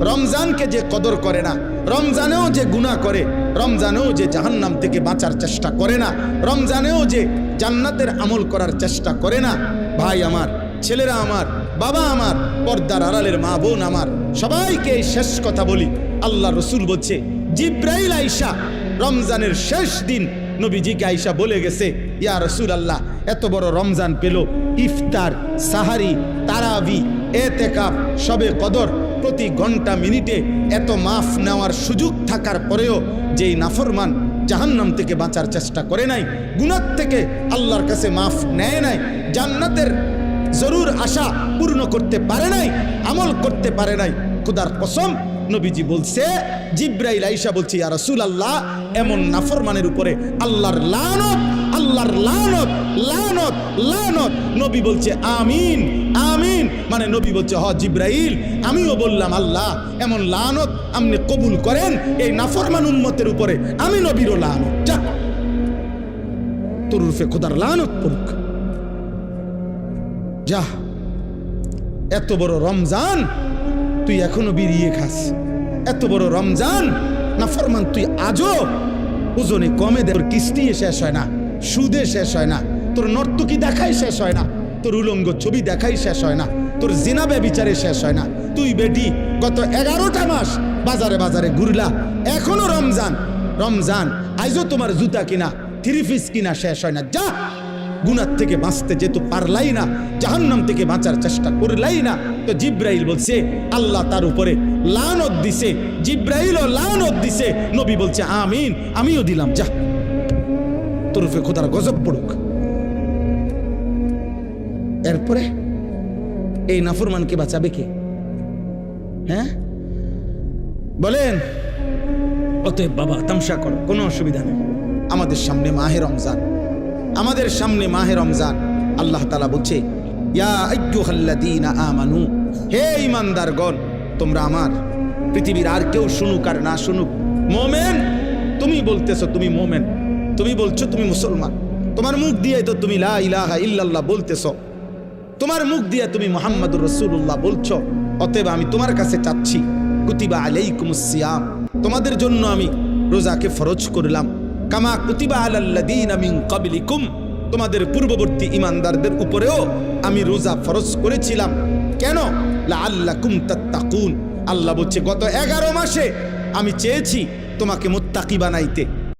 রমজানকে যে কদর করে না, রমজানেও যে গুনাহ করে, রমজানেও যে জাহান্নাম থেকে বাঁচার চেষ্টা করে না, রমজানেও যে জান্নাতের আমল করার চেষ্টা করে না, ভাই আমার, ছেলেরা আমার, বাবা আমার, পর্দার আড়ালের মা বোন আমার, সবাইকে এই শেষ কথা বলি। আল্লাহ রসুল বলছে, জিব্রাইল আইসা রমজানের শেষ দিন নবীজিকে আইসা বলে গেছে, ইয়া রসুল আল্লাহ, এত বড় রমজান পেল, ইফতার, সাহারি, তারাবি, এতেকাফ, শবে কদর, প্রতি ঘন্টা মিনিটে এত মাফ নেওয়ার সুযোগ থাকার পরেও যেই নাফরমান জাহান্নাম থেকে বাঁচার চেষ্টা করে নাই, গুনাহ থেকে আল্লাহর কাছে মাফ নেয় নাই, জান্নাতের জরুর আশা পূর্ণ করতে পারে নাই, আমল করতে পারে নাই, খোদার কসম নবীজি বলছে, জিব্রাইল আইসা বলছে, ইয়া রাসূলুল্লাহ, এমন নাফরমানের উপরে আল্লাহর লানত, আল্লাহর লানত, লানত, লানত। নবী বলছে আমিন, আমিন। মানে নবী বলছে, হ জিব্রাইল, আমিও বললাম আল্লাহ, এমন লানত আপনি কবুল করেন এই নাফরমান উম্মতের উপরে, আমি নবীরও লানত, যা তোর রূপে খোদার লানত পড়ুক, যা। এত বড় রমজান তুই এখনো বেরিয়ে খাস, এত বড় রমজান নাফরমান তুই আজও ওজনে কমে দে, তোর কিস্তি শেষ হয় না, সুদে শেষ হয় না, তোর নর্তকী দেখাই শেষ হয় না, তোর উলঙ্গ ছবি দেখাই শেষ হয় না, তোর জিনা ব্যভিচারে শেষ হয় না। তুই বেটি গত 11টা মাস বাজারে বাজারে ঘুরলা, এখনো রমজান, রমজান আইজও তোমার জুতা কিনা, থ্রি পিস কিনা শেষ হয় না, যা। গুনাহ থেকে বাঁচতে যেহেতু পারলাই না, জাহান্নাম থেকে বাঁচার চেষ্টা করলাই না, তো জিব্রাইল বলছে আল্লাহ তার উপরে লানত দিছে, জিব্রাইলও লানত দিছে, নবী বলছে আমিন, আমিও দিলাম, যা তোর উপরে খোদার গজব পড়ুক। এরপরে এই নাফরমানকে বাঁচাবে কে? হ্যাঁ বলেন? অতএব বাবা, তামসা করো, কোনো অসুবিধা নেই, আমাদের সামনে মাহে রমজান, আমাদের সামনে মাহে রমজান। আল্লাহ তাআলা বলছে, ইয়া আইয়ুহাল্লাযীনা আমানু, হে ঈমানদারগণ, তোমরা আমার, পৃথিবীর আর কেউ শুনুক আর না শুনুক, মুমিন তুমি বলতেছো তুমি মুমিন, তুমি বলছো তুমি মুসলমান, তোমার মুখ দিয়ে তো তুমি লা ইলাহা ইল্লাল্লাহ বলতেছো, তোমার মুখ দিয়ে তুমি মুহাম্মাদুর রাসূলুল্লাহ বলছো। অতএব আমি তোমার কাছে চাচ্ছি, কুতিবা আলাইকুমুস সিয়াম, তোমাদের জন্য আমি রোজাকে ফরজ করলাম, কামা কুতিবা আলাল্লাযীনা মিন ক্বাবলিকুম, তোমাদের পূর্ববর্তী ঈমানদারদের উপরেও আমি রোজা ফরজ করেছিলাম। কেন? লাআল্লাকুম তাত্তাকুন। আল্লাহ বলছে, গত 11 মাসে আমি চেয়েছি তোমাকে মুত্তাকি বানাইতে,